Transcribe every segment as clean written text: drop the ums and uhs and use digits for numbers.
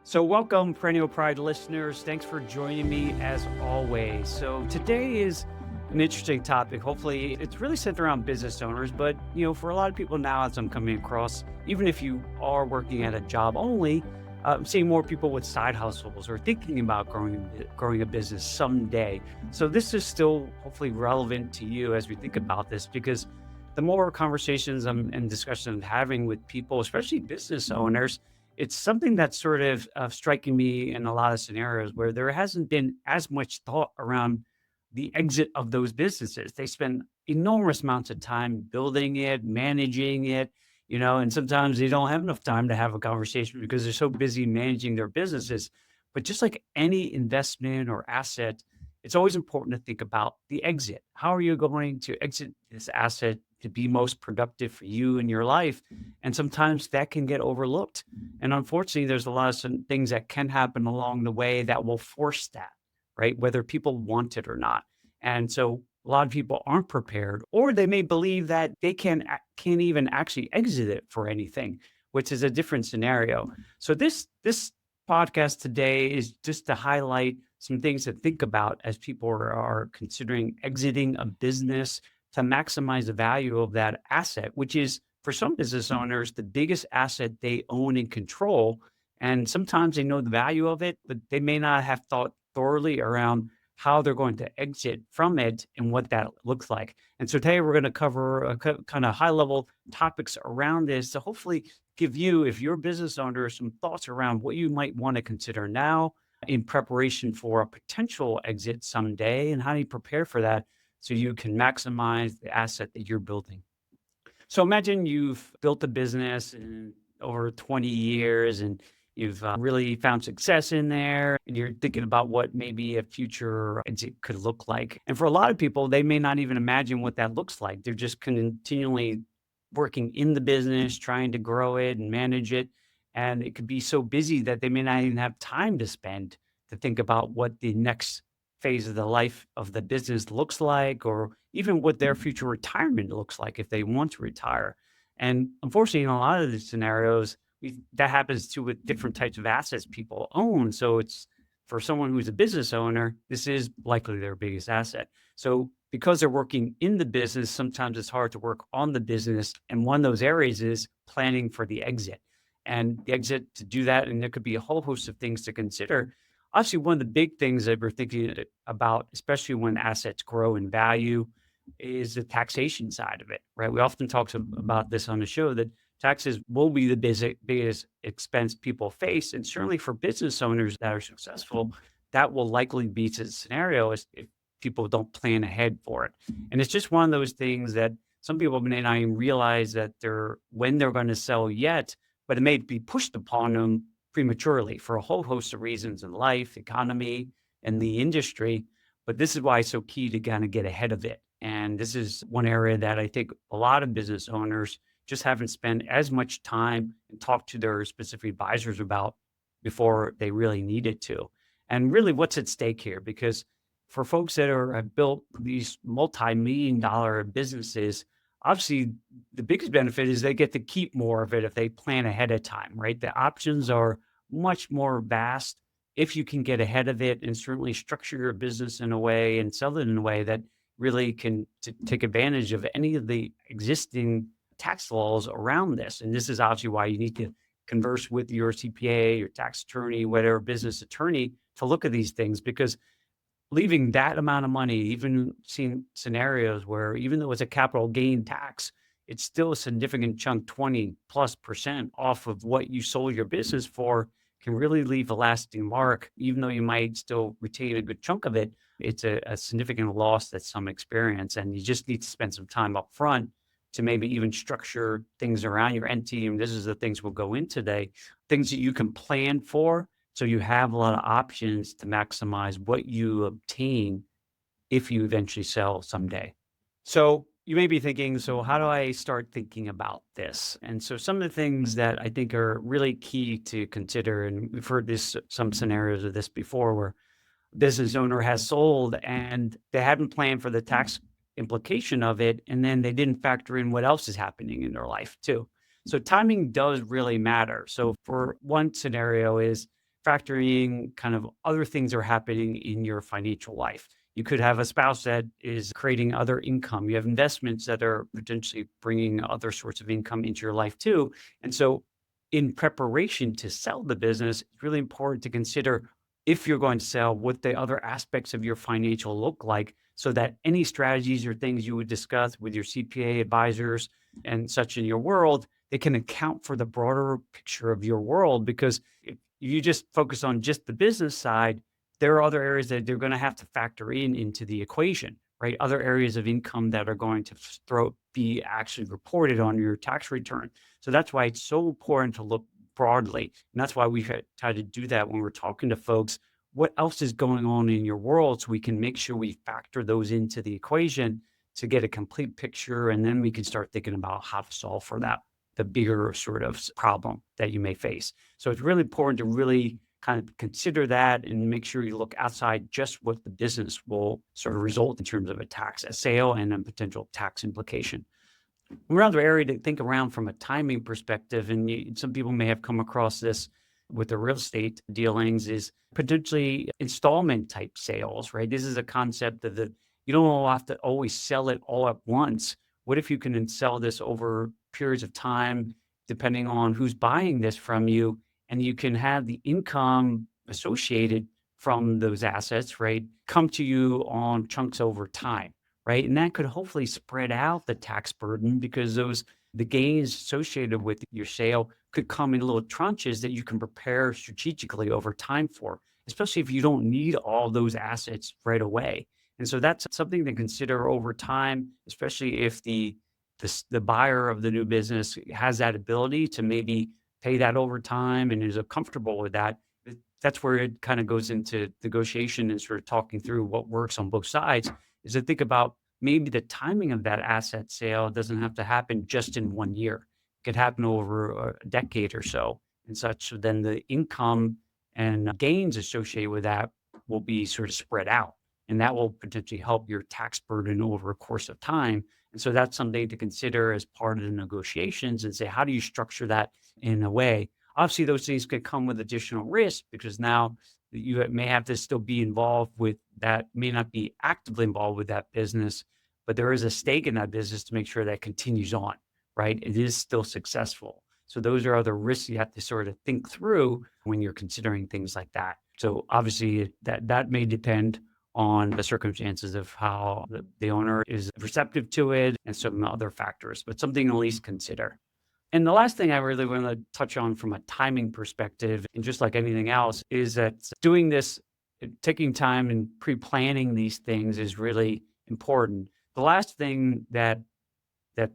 So, welcome, Perennial Pride listeners. Thanks for joining me as always. So, today is an interesting topic. Hopefully, it's really centered around business owners, but for a lot of people now, as I'm coming across, even if you are working at a job only, I'm seeing more people with side hustles or thinking about growing a business someday. So, this is still hopefully relevant to you as we think about this because the more conversations and discussions I'm having with people, especially business owners, it's something that's sort of striking me in a lot of scenarios where there hasn't been as much thought around the exit of those businesses. They spend enormous amounts of time building it, managing it, and sometimes they don't have enough time to have a conversation because they're so busy managing their businesses. But just like any investment or asset, it's always important to think about the exit. How are you going to exit this asset to be most productive for you in your life? And sometimes that can get overlooked. And unfortunately, there's a lot of some things that can happen along the way that will force that, right? Whether people want it or not. And so a lot of people aren't prepared, or they may believe that they can't even actually exit it for anything, which is a different scenario. So this podcast today is just to highlight some things to think about as people are considering exiting a business to maximize the value of that asset, which is for some business owners the biggest asset they own and control. And sometimes they know the value of it, but they may not have thought thoroughly around how they're going to exit from it and what that looks like. And so today we're going to cover kind of high level topics around this to hopefully give you, if you're a business owner, some thoughts around what you might want to consider now in preparation for a potential exit someday, and how do you prepare for that so you can maximize the asset that you're building. So imagine you've built a business in over 20 years and you've really found success in there, and you're thinking about what maybe a future exit could look like. And for a lot of people, they may not even imagine what that looks like. They're just continually working in the business, trying to grow it and manage it. And it could be so busy that they may not even have time to spend to think about what the next phase of the life of the business looks like, or even what their future retirement looks like if they want to retire. And unfortunately, in a lot of these scenarios, that happens too with different types of assets people own. So it's for someone who's a business owner, this is likely their biggest asset. So because they're working in the business, sometimes it's hard to work on the business. And one of those areas is planning for the exit. And the exit to do that, and there could be a whole host of things to consider. Obviously, one of the big things that we're thinking about, especially when assets grow in value, is the taxation side of it, right? We often talk about this on the show that taxes will be the biggest expense people face. And certainly for business owners that are successful, that will likely be the scenario if people don't plan ahead for it. And it's just one of those things that some people may not even realize that when they're going to sell yet, but it may be pushed upon them prematurely for a whole host of reasons in life, economy, and the industry. But this is why it's so key to kind of get ahead of it. And this is one area that I think a lot of business owners just haven't spent as much time and talked to their specific advisors about before they really needed to. And really, what's at stake here? Because for folks that have built these multi-million dollar businesses, obviously the biggest benefit is they get to keep more of it if they plan ahead of time, right? The options are much more vast if you can get ahead of it and certainly structure your business in a way and sell it in a way that really can take advantage of any of the existing tax laws around this. And this is obviously why you need to converse with your CPA, your tax attorney, whatever business attorney to look at these things, because leaving that amount of money, even seeing scenarios where even though it's a capital gain tax, it's still a significant chunk, 20+% off of what you sold your business for, can really leave a lasting mark. Even though you might still retain a good chunk of it, it's a significant loss that some experience. And you just need to spend some time up front to maybe even structure things around your entity. And this is the things we'll go in today, things that you can plan for, so you have a lot of options to maximize what you obtain if you eventually sell someday. So you may be thinking, so how do I start thinking about this? And so some of the things that I think are really key to consider, and we've heard some scenarios of this before, where business owner has sold and they hadn't planned for the tax implication of it, and then they didn't factor in what else is happening in their life too. So timing does really matter. So for one scenario is factoring kind of other things that are happening in your financial life. You could have a spouse that is creating other income. You have investments that are potentially bringing other sorts of income into your life too. And so, in preparation to sell the business, it's really important to consider if you're going to sell, what the other aspects of your financial look like, so that any strategies or things you would discuss with your CPA advisors and such in your world, they can account for the broader picture of your world. Because if you just focus on just the business side, there are other areas that they're going to have to factor in into the equation, right? Other areas of income that are going to be actually reported on your tax return. So that's why it's so important to look broadly. And that's why we try to do that when we're talking to folks. What else is going on in your world, so we can make sure we factor those into the equation to get a complete picture. And then we can start thinking about how to solve for that, the bigger sort of problem that you may face. So it's really important to really kind of consider that and make sure you look outside just what the business will sort of result in terms of a sale and a potential tax implication. Another area to think around from a timing perspective, and some people may have come across this with the real estate dealings, is potentially installment type sales, right? This is a concept of you don't have to always sell it all at once. What if you can sell this over periods of time, depending on who's buying this from you, and you can have the income associated from those assets, right, come to you on chunks over time, right? And that could hopefully spread out the tax burden, because the gains associated with your sale could come in little tranches that you can prepare strategically over time for, especially if you don't need all those assets right away. And so that's something to consider over time, especially if the buyer of the new business has that ability to maybe pay that over time and is comfortable with that. That's where it kind of goes into negotiation and sort of talking through what works on both sides, is to think about maybe the timing of that asset sale doesn't have to happen just in 1 year. It could happen over a decade or so and such. So then the income and gains associated with that will be sort of spread out. And that will potentially help your tax burden over a course of time. And so that's something to consider as part of the negotiations, and say, how do you structure that in a way? Obviously, those things could come with additional risk, because now you may have to still be involved with that, may not be actively involved with that business, but there is a stake in that business to make sure that continues on, right? It is still successful. So those are other risks you have to sort of think through when you're considering things like that. So obviously that may depend on the circumstances of how the owner is receptive to it and some other factors, but something to at least consider. And the last thing I really want to touch on from a timing perspective, and just like anything else, is that doing this, taking time and pre-planning these things is really important. The last thing that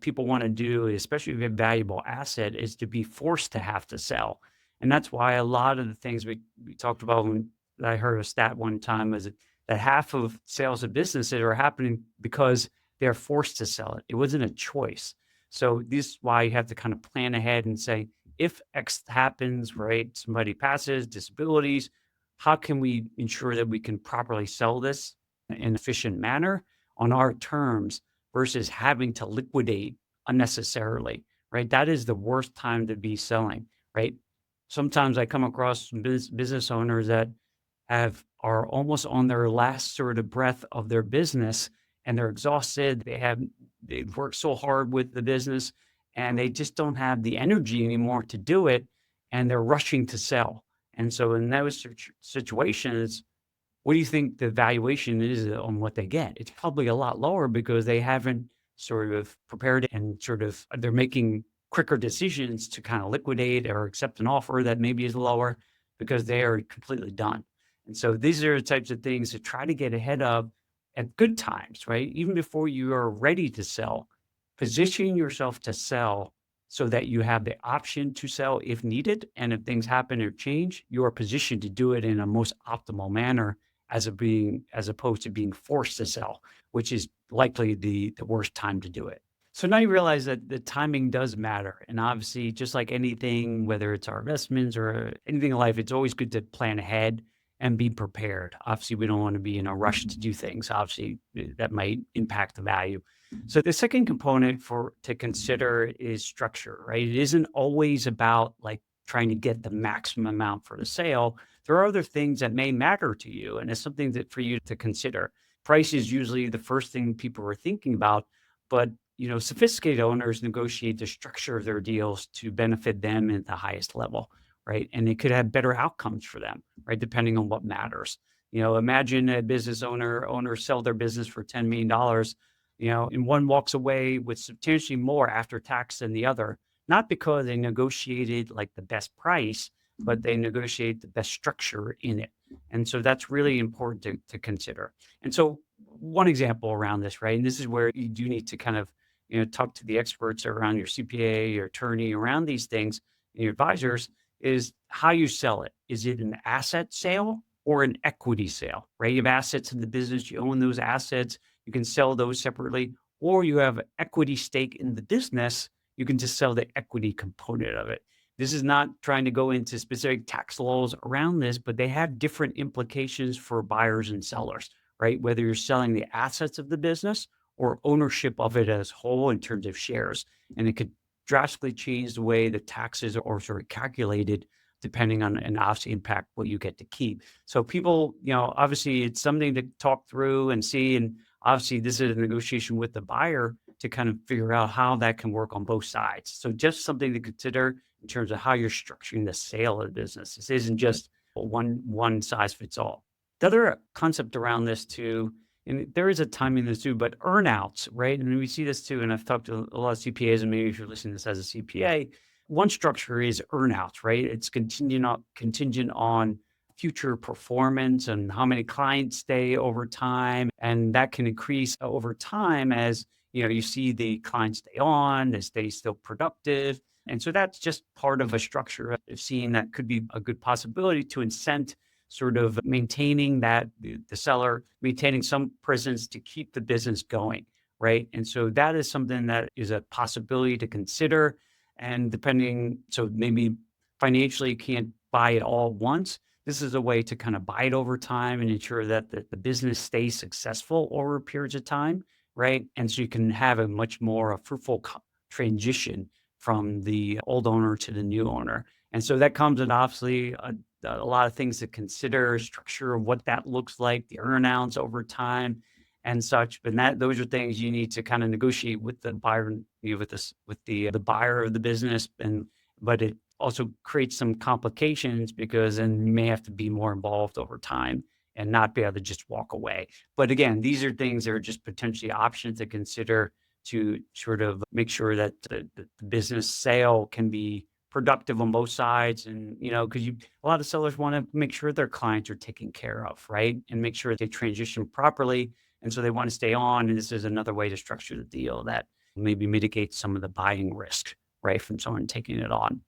people want to do, especially if you have a valuable asset, is to be forced to have to sell. And that's why a lot of the things we talked about, when I heard a stat one time, is that half of sales of businesses are happening because they're forced to sell it. It wasn't a choice. So this is why you have to kind of plan ahead and say, if X happens, right, somebody passes, disabilities, how can we ensure that we can properly sell this in an efficient manner on our terms, versus having to liquidate unnecessarily, right? That is the worst time to be selling, right? Sometimes I come across some business owners that are almost on their last sort of breath of their business, and they're exhausted. They've worked so hard with the business, and they just don't have the energy anymore to do it, and they're rushing to sell. And so in those situations, what do you think the valuation is on what they get? It's probably a lot lower, because they haven't sort of prepared and they're making quicker decisions to kind of liquidate or accept an offer that maybe is lower, because they are completely done. And so these are the types of things to try to get ahead of at good times, right? Even before you are ready to sell, position yourself to sell so that you have the option to sell if needed. And if things happen or change, you are positioned to do it in a most optimal manner, as opposed to being forced to sell, which is likely the worst time to do it. So now you realize that the timing does matter. And obviously, just like anything, whether it's our investments or anything in life, it's always good to plan ahead and be prepared. Obviously, we don't want to be in a rush to do things. Obviously, that might impact the value. So the second component to consider is structure, right? It isn't always about like trying to get the maximum amount for the sale, there are other things that may matter to you. And it's something that for you to consider. Price is usually the first thing people are thinking about, but sophisticated owners negotiate the structure of their deals to benefit them at the highest level, right? And it could have better outcomes for them, right? Depending on what matters. Imagine a business owner sell their business for $10 million, and one walks away with substantially more after tax than the other, not because they negotiated like the best price, but they negotiate the best structure in it. And so that's really important to consider. And so one example around this, right? And this is where you do need to kind of, talk to the experts around your CPA, your attorney around these things, and your advisors, is how you sell it. Is it an asset sale or an equity sale, right? You have assets in the business, you own those assets, you can sell those separately, or you have equity stake in the business, you can just sell the equity component of it. This is not trying to go into specific tax laws around this, but they have different implications for buyers and sellers, right? Whether you're selling the assets of the business or ownership of it as whole in terms of shares. And it could drastically change the way the taxes are sort of calculated depending on and obviously impact what you get to keep. So people, obviously it's something to talk through and see. And obviously this is a negotiation with the buyer to kind of figure out how that can work on both sides. So just something to consider in terms of how you're structuring the sale of the business. This isn't just one size fits all. The other concept around this too, and there is a timing in this too, but earnouts, right? And we see this too, and I've talked to a lot of CPAs, and maybe if you're listening to this as a CPA, one structure is earnouts, right? It's contingent on future performance and how many clients stay over time, and that can increase over time as you see the clients stay on, they stay still productive. And so that's just part of a structure of seeing that could be a good possibility to incent sort of maintaining that the seller maintaining some presence to keep the business going, right? And so that is something that is a possibility to consider. And so maybe financially you can't buy it all at once. This is a way to kind of buy it over time and ensure that the business stays successful over periods of time, right? And so you can have a much more fruitful transition from the old owner to the new owner. And so that comes with obviously a lot of things to consider, structure of what that looks like, the earnouts over time and such. But those are things you need to kind of negotiate with the buyer, with the buyer of the business. But it also creates some complications because then you may have to be more involved over time and not be able to just walk away. But again, these are things that are just potentially options to consider to sort of make sure that the business sale can be productive on both sides. And, because a lot of sellers want to make sure their clients are taken care of, right? And make sure they transition properly. And so they want to stay on. And this is another way to structure the deal that maybe mitigates some of the buying risk, right, from someone taking it on.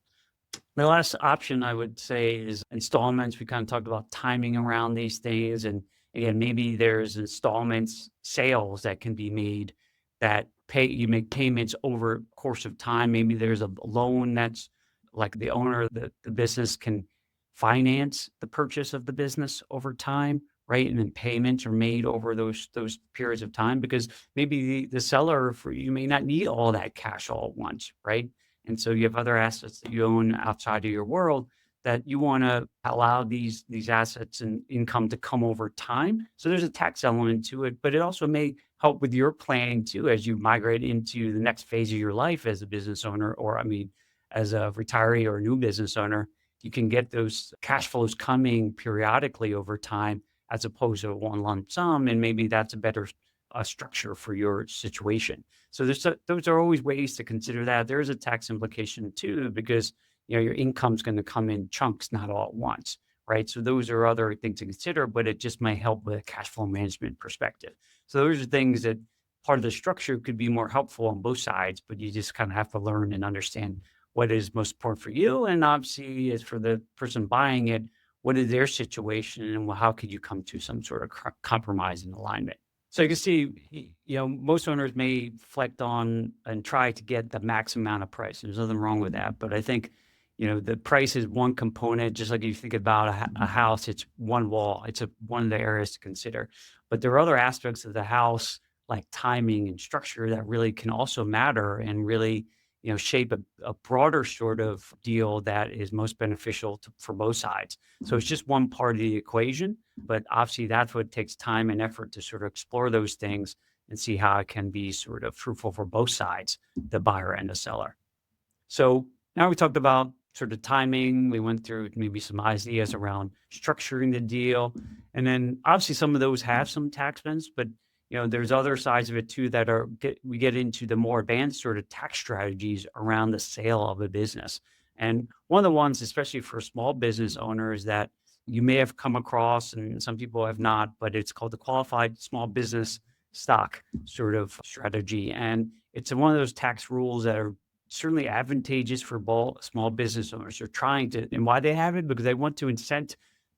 The last option I would say is installments. We kind of talked about timing around these things. And again, maybe there's installments sales that can be made that you make payments over the course of time. Maybe there's a loan that's like the owner of the business can finance the purchase of the business over time, right? And then payments are made over those periods of time because maybe the seller for you may not need all that cash all at once, right? And so you have other assets that you own outside of your world that you want to allow these assets and income to come over time. So there's a tax element to it, but it also may help with your planning too as you migrate into the next phase of your life as a business owner, or as a retiree or a new business owner. You can get those cash flows coming periodically over time as opposed to one lump sum, and maybe that's a better structure for your situation. So those are always ways to consider that. There is a tax implication too, because your income's going to come in chunks, not all at once, right? So those are other things to consider, but it just might help with a cash flow management perspective. So those are things that part of the structure could be more helpful on both sides, but you just kind of have to learn and understand what is most important for you. And obviously, as for the person buying it, what is their situation and how could you come to some sort of compromise and alignment? So you can see, most owners may reflect on and try to get the max amount of price. There's nothing wrong with that. But I think, the price is one component. Just like you think about a house, it's one wall. It's one of the areas to consider. But there are other aspects of the house, like timing and structure, that really can also matter and really shape a broader sort of deal that is most beneficial for both sides. So it's just one part of the equation, but obviously that's what takes time and effort to sort of explore those things and see how it can be sort of fruitful for both sides, the buyer and the seller. So now we talked about sort of timing. We went through maybe some ideas around structuring the deal. And then obviously some of those have some tax benefits, but there's other sides of it too that we get into the more advanced sort of tax strategies around the sale of a business. And one of the ones, especially for small business owners, that you may have come across, and some people have not, but it's called the qualified small business stock sort of strategy. And it's one of those tax rules that are certainly advantageous for small business owners. They're trying to, and why they have it, because they want to incent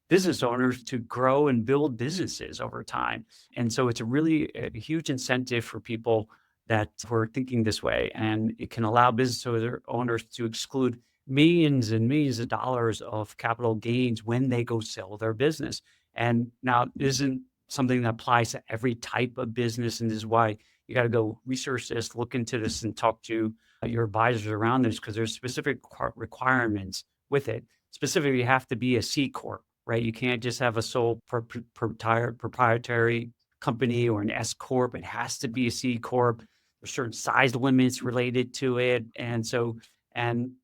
business owners to grow and build businesses over time. And so it's a huge incentive for people that who are thinking this way. And it can allow business owners to exclude millions and millions of dollars of capital gains when they go sell their business. And now it isn't something that applies to every type of business. And this is why you got to go research this, look into this, and talk to your advisors around this, because there's specific requirements with it. Specifically, you have to be a C Corp, right? You can't just have a sole proprietary company or an S Corp. It has to be a C Corp. There's certain size limits related to it. And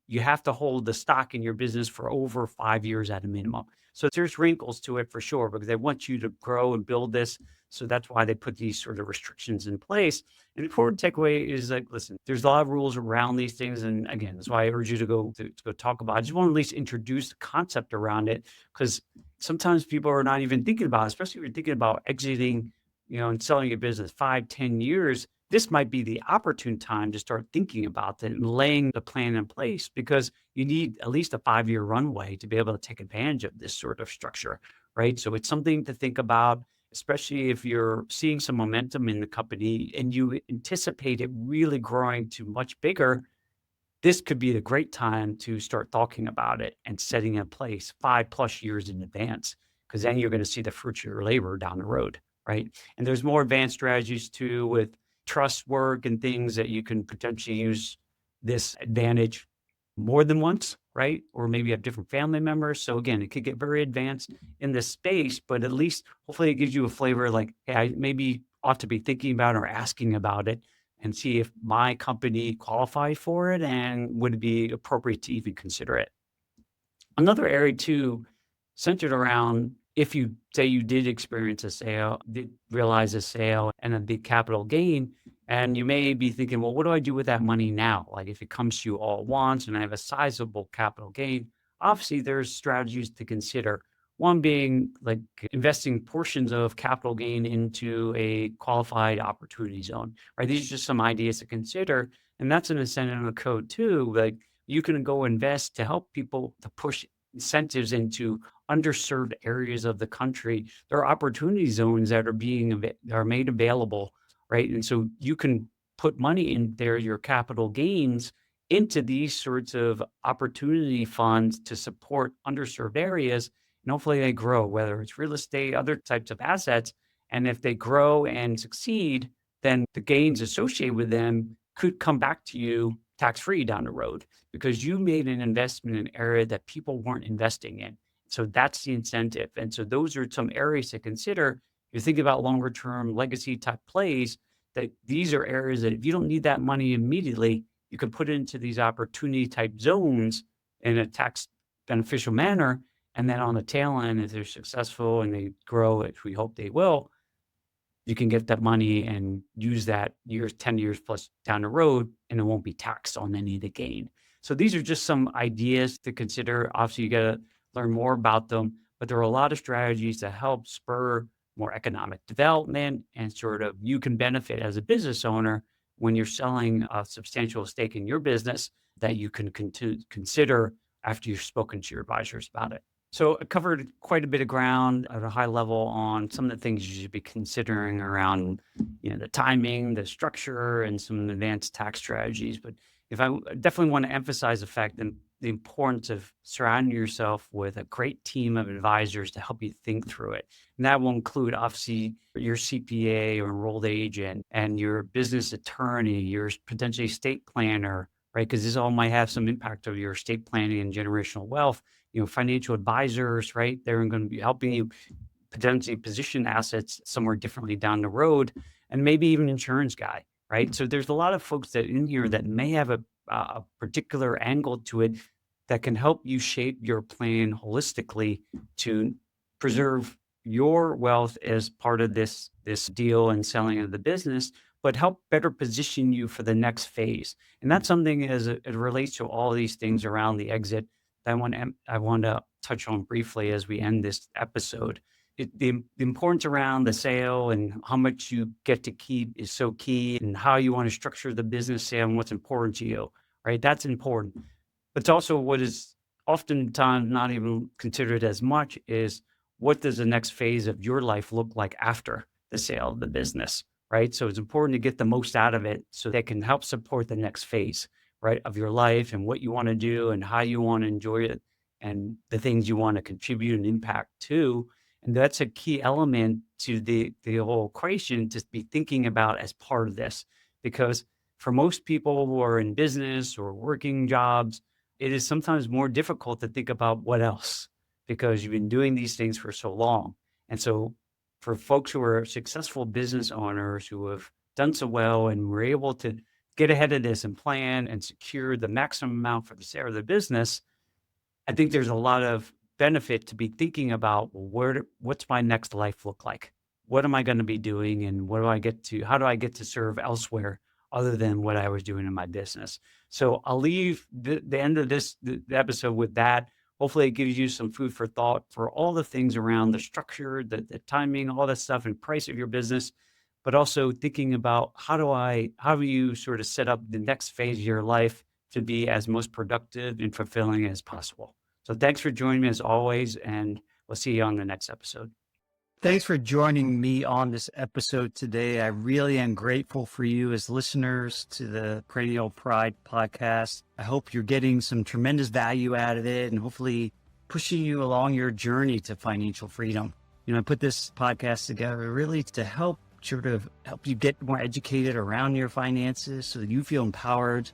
you have to hold the stock in your business for over 5 years at a minimum. So there's wrinkles to it for sure, because they want you to grow and build this. So that's why they put these sort of restrictions in place. And the important takeaway is like, listen, there's a lot of rules around these things. And again, that's why I urge you to go talk about it. I just want to at least introduce the concept around it, because sometimes people are not even thinking about it, especially if you're thinking about exiting, and selling your business 5-10 years. This might be the opportune time to start thinking about that and laying the plan in place, because you need at least a 5-year runway to be able to take advantage of this sort of structure, right? So it's something to think about, especially if you're seeing some momentum in the company and you anticipate it really growing to much bigger. This could be a great time to start talking about it and setting in place 5+ years in advance, because then you're going to see the fruits of your labor down the road, right? And there's more advanced strategies too, with trust work and things that you can potentially use this advantage more than once, right? Or maybe you have different family members. So again, it could get very advanced in this space, but at least hopefully it gives you a flavor like, hey, I maybe ought to be thinking about or asking about it, and see if my company qualify for it and would it be appropriate to even consider it. Another area too, centered around if you say you did experience a sale, did realize a sale and a big capital gain, and you may be thinking, well, what do I do with that money now? Like if it comes to you all at once and I have a sizable capital gain, obviously there's strategies to consider. One being like investing portions of capital gain into a qualified opportunity zone, right? These are just some ideas to consider. And that's an incentive in the code too. Like you can go invest to help people to push incentives into underserved areas of the country. There are opportunity zones that are made available, right? And so you can put money in there, your capital gains, into these sorts of opportunity funds to support underserved areas. And hopefully they grow, whether it's real estate, other types of assets. And if they grow and succeed, then the gains associated with them could come back to you tax-free down the road, because you made an investment in an area that people weren't investing in. So that's the incentive. And so those are some areas to consider. You're thinking about longer term legacy type plays, that these are areas that if you don't need that money immediately, you can put it into these opportunity type zones in a tax beneficial manner. And then on the tail end, if they're successful and they grow, which we hope they will, you can get that money and use that 10 years plus down the road, and it won't be taxed on any of the gain. So these are just some ideas to consider. Obviously, you got to learn more about them, but there are a lot of strategies to help spur more economic development, and sort of you can benefit as a business owner when you're selling a substantial stake in your business that you can consider after you've spoken to your advisors about it. So I covered quite a bit of ground at a high level on some of the things you should be considering around, the timing, the structure, and some advanced tax strategies. But I definitely want to emphasize the fact that the importance of surrounding yourself with a great team of advisors to help you think through it. And that will include obviously your CPA or enrolled agent and your business attorney, your potentially estate planner, right? Because this all might have some impact of your estate planning and generational wealth. Financial advisors, right? They're going to be helping you potentially position assets somewhere differently down the road, and maybe even insurance guy, right? So there's a lot of folks that in here that may have a particular angle to it that can help you shape your plan holistically to preserve your wealth as part of this deal and selling of the business, but help better position you for the next phase. And that's something as it relates to all these things around the exit that I want to touch on briefly as we end this episode. The importance around the sale and how much you get to keep is so key, and how you want to structure the business sale and what's important to you, right? That's important. But it's also what is oftentimes not even considered as much is what does the next phase of your life look like after the sale of the business, right? So it's important to get the most out of it so that can help support the next phase, right, of your life and what you want to do and how you want to enjoy it and the things you want to contribute and impact to. And that's a key element to the whole equation to be thinking about as part of this. Because for most people who are in business or working jobs, it is sometimes more difficult to think about what else, because you've been doing these things for so long. And so for folks who are successful business owners who have done so well and were able to get ahead of this and plan and secure the maximum amount for the sale of the business, I think there's a lot of benefit to be thinking about, well, what's my next life look like? What am I going to be doing? And how do I get to serve elsewhere other than what I was doing in my business? So I'll leave the end of the episode with that. Hopefully it gives you some food for thought for all the things around the structure, the timing, all that stuff, and price of your business, but also thinking about how do you sort of set up the next phase of your life to be as most productive and fulfilling as possible. So thanks for joining me as always, and we'll see you on the next episode. Thanks for joining me on this episode today. I really am grateful for you as listeners to the Perennial Pride podcast. I hope you're getting some tremendous value out of it and hopefully pushing you along your journey to financial freedom. I put this podcast together really to help you get more educated around your finances so that you feel empowered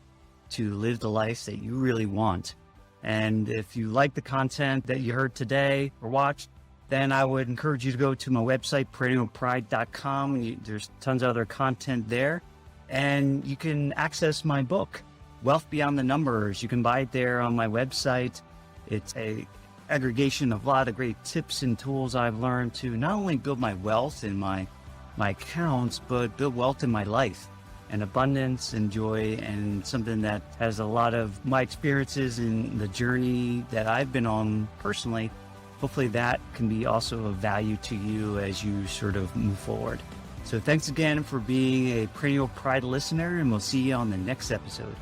to live the life that you really want. And if you like the content that you heard today or watched, then I would encourage you to go to my website, perennialpride.com. There's tons of other content there. And you can access my book, Wealth Beyond the Numbers. You can buy it there on my website. It's a aggregation of a lot of great tips and tools I've learned to not only build my wealth in my accounts, but build wealth in my life. And abundance and joy, and something that has a lot of my experiences in the journey that I've been on personally. Hopefully that can be also of value to you as you sort of move forward. So thanks again for being a Perennial Pride listener, and we'll see you on the next episode.